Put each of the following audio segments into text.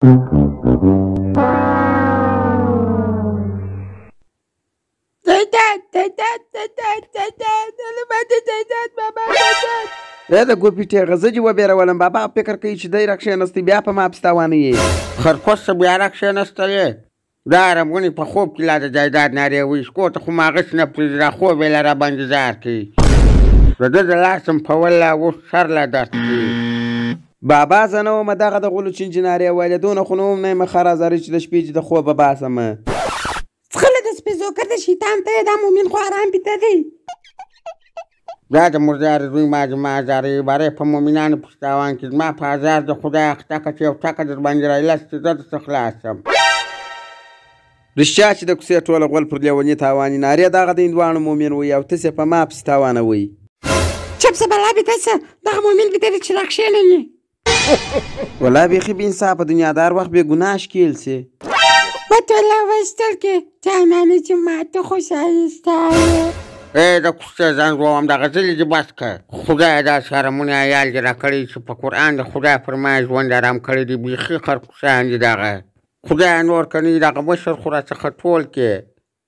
د ګوپي ټېغه زه دې وبېرولم بابا فکر کوي چې دی راکښېنستی بیا په ما پسې تاوانه یې خرخوسته بیا راکښېنستلې دا رمغونې په خوب کې لا د جایداد نارې وایي سکو ته خو ما هغسې نه پرېږدي را خوب یې لا راباندې زار کوي د ده د لاسم په وله اوس سر لا درد کوي بابا زه نه ومه دغه د غلو چینجي نارې ویلې دونه خو نه وم نه یمه ښه رازاري چې د شپې چې د خوبه باسمه څخله د سپېزوکر د شیطان ته یې دا مومن خو ارام بیده دی دا د مردار دوی ما زما ازارې بارې په مومنانو پسې تاوان کې زما په ازار د خدای اخته که چې یو ټکه در باندې رایلستې زه درڅه خلاص شم رښتیا چې د کوڅې ټوله غول پر لیوني تاواني نارې دغه د هندواڼو مومن وایي او تاسې په ما پسې تاوانه وایي چپ سه بلا بیده سه دغه مومن بیده دی چې راکښېنوي والله بیخي بې انصافه دنیادار وخت بې ګناه ښکېل سي وتوله وستل کې جانانه چې ماته خو ښایسته ای د کوڅې ځان زوم دغه ځلې دې بس که خدای داسې حرمونه عیال دې راکړی چې په قرآن د خدای فرمایي ژوند ارام کړی دي بیخي خرکوسیان دي دغه خدای نور که نه دغه مشر خو راڅخه ټول کې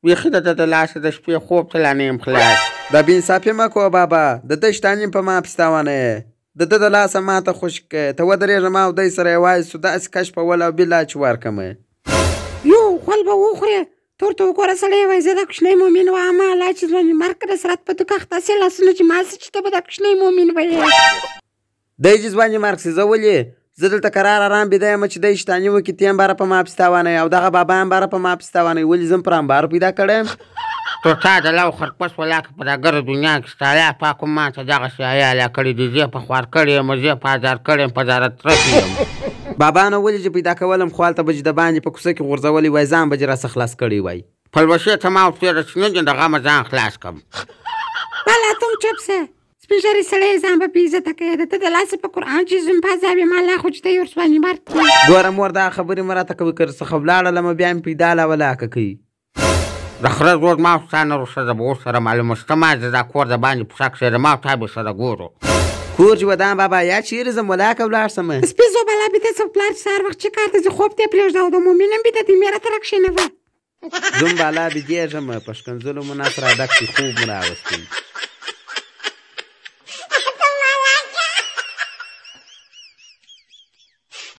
بیخي د ده د لاسه د شپې خوب ته لا نه یم خلاص دا بې انصافي مه کوه بابا د ده شتان یم په ما پسې تاوانه یې د ده د لاسه ما ته خوش که ته ودرېږه ما او دی سره یې وایسو داسې کش په ول او بلا چې ورکمه یو خول به وخورې تور ته وګوره سړی وایي زه د کوچنی مومن وم الله چې زما مې مرګ د سرات په دوکه اخته سې لاسونه چې ما سې چې ته به د کوچنی مومن ویې دی چې ځوان یې مرګ سي زه ولې زه دلته قرار ارام بیده یم چې دی شتاني وکړي ته هم باره په ما پسې تاوانه او دغه بابا هم باره په ما پسې تاوانه ولې زه هم پر امبارو پیدا کړی تو تا د لو خرپس ولاکه په دا ګرده دنیا کې ستا الله پاکو ما ته دغسې حیاله کړي دي زه په خوار کړی یم زه په ازار کړی یم په زاره ترک یم بابا نه ولې چې پیدا کولم خو هلته به چې د باندې په کوڅه کې غورځولی وای ځان به چې راڅه خلاص کړی وای پلوشې ته ما ورتېره چې نه دي د غمه ځان خلاص کړم بله ته هم چپ سه سپین ږیری سړی ځان به بې عزته کوې د ته د لاسه په قرآن چې زم په عذاب یم الله خو چې ته یې ورسواني مرګ کړي ګوره مور دغه خبرې مه راته کوي که څخه ولاړلمه بیا مې پیدا لا ولاکه کوي د خره زور ما ستا نه روسته زه به ورسره معلومه شته ما زه دا کور د باندې پوښه کښېږده ما او تا به سره ګورو کور چې ودان بابا یا چیرې ځم ولاکه ولاړ شمه سپېزو بلا بیده څه پلار چې سهار وخت چې کار ته ځي خوب ته یې پرېږده او د مومن هم بیده دی مېره ته راکښېنوه زم بالا بېدېږم په ښکنځلو مو نس را ډک شي خوب مو راوستی